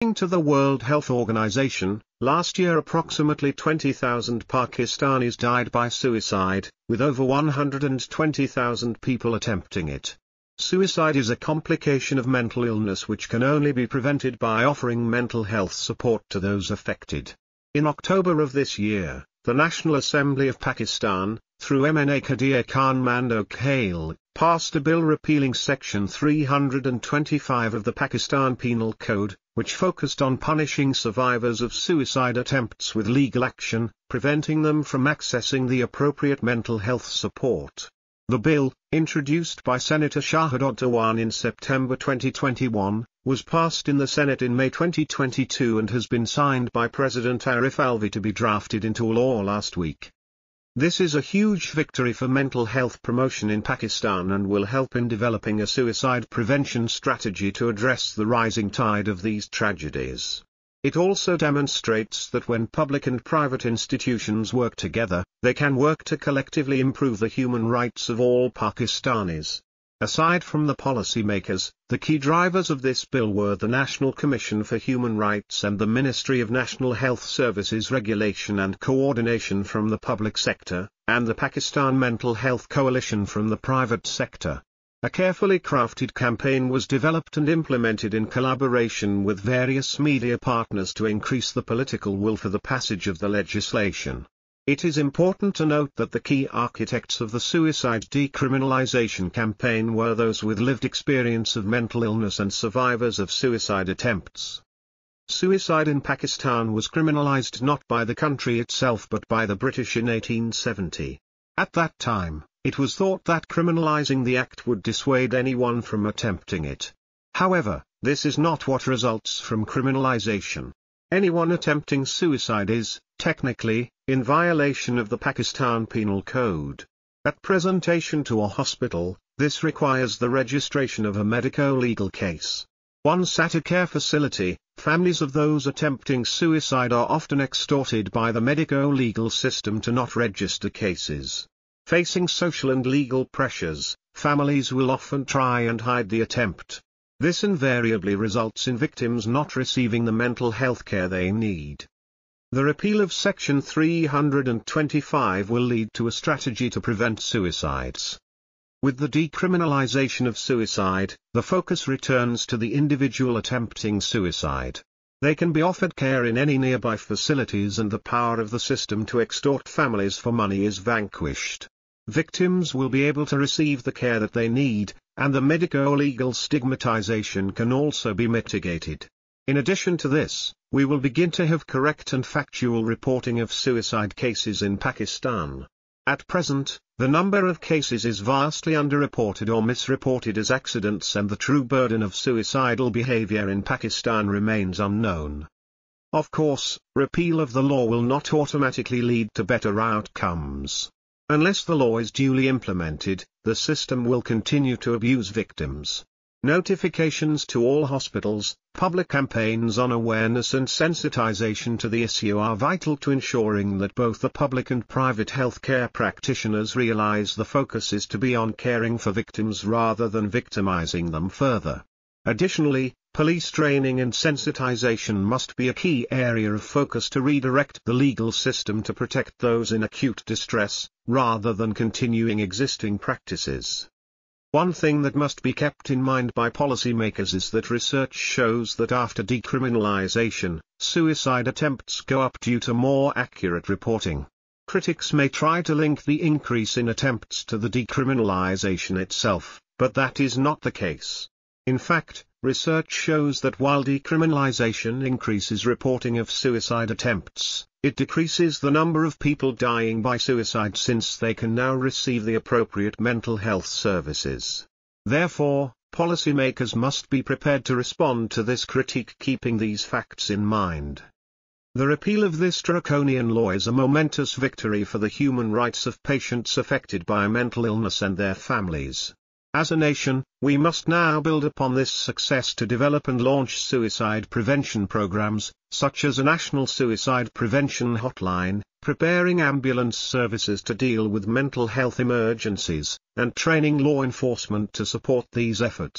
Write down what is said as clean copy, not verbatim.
According to the World Health Organization, last year approximately 20,000 Pakistanis died by suicide, with over 120,000 people attempting it. Suicide is a complication of mental illness which can only be prevented by offering mental health support to those affected. In October of this year, the National Assembly of Pakistan, through MNA Qadir Khan Mando Khail, passed a bill repealing Section 325 of the Pakistan Penal Code, which focused on punishing survivors of suicide attempts with legal action, preventing them from accessing the appropriate mental health support. The bill, introduced by Senator Shahidot Dewan in September 2021, was passed in the Senate in May 2022 and has been signed by President Arif Alvi to be drafted into law last week. This is a huge victory for mental health promotion in Pakistan and will help in developing a suicide prevention strategy to address the rising tide of these tragedies. It also demonstrates that when public and private institutions work together, they can work to collectively improve the human rights of all Pakistanis. Aside from the policymakers, the key drivers of this bill were the National Commission for Human Rights and the Ministry of National Health Services Regulation and Coordination from the public sector, and the Pakistan Mental Health Coalition from the private sector. A carefully crafted campaign was developed and implemented in collaboration with various media partners to increase the political will for the passage of the legislation. It is important to note that the key architects of the suicide decriminalization campaign were those with lived experience of mental illness and survivors of suicide attempts. Suicide in Pakistan was criminalized not by the country itself but by the British in 1870. At that time, it was thought that criminalizing the act would dissuade anyone from attempting it. However, this is not what results from criminalization. Anyone attempting suicide is, technically, in violation of the Pakistan Penal Code. At presentation to a hospital, this requires the registration of a medico-legal case. Once at a care facility, families of those attempting suicide are often extorted by the medico-legal system to not register cases. Facing social and legal pressures, families will often try and hide the attempt. This invariably results in victims not receiving the mental health care they need. The repeal of Section 325 will lead to a strategy to prevent suicides. With the decriminalization of suicide, the focus returns to the individual attempting suicide. They can be offered care in any nearby facilities and the power of the system to extort families for money is vanquished. Victims will be able to receive the care that they need, and the medico-legal stigmatization can also be mitigated. In addition to this, we will begin to have correct and factual reporting of suicide cases in Pakistan. At present, the number of cases is vastly underreported or misreported as accidents and the true burden of suicidal behavior in Pakistan remains unknown. Of course, repeal of the law will not automatically lead to better outcomes. Unless the law is duly implemented, the system will continue to abuse victims. Notifications to all hospitals, public campaigns on awareness and sensitization to the issue are vital to ensuring that both the public and private healthcare practitioners realize the focus is to be on caring for victims rather than victimizing them further. Additionally, police training and sensitization must be a key area of focus to redirect the legal system to protect those in acute distress, rather than continuing existing practices. One thing that must be kept in mind by policymakers is that research shows that after decriminalization, suicide attempts go up due to more accurate reporting. Critics may try to link the increase in attempts to the decriminalization itself, but that is not the case. In fact, research shows that while decriminalization increases reporting of suicide attempts, it decreases the number of people dying by suicide since they can now receive the appropriate mental health services. Therefore, policymakers must be prepared to respond to this critique keeping these facts in mind. The repeal of this draconian law is a momentous victory for the human rights of patients affected by mental illness and their families. As a nation, we must now build upon this success to develop and launch suicide prevention programs, such as a national suicide prevention hotline, preparing ambulance services to deal with mental health emergencies, and training law enforcement to support these efforts.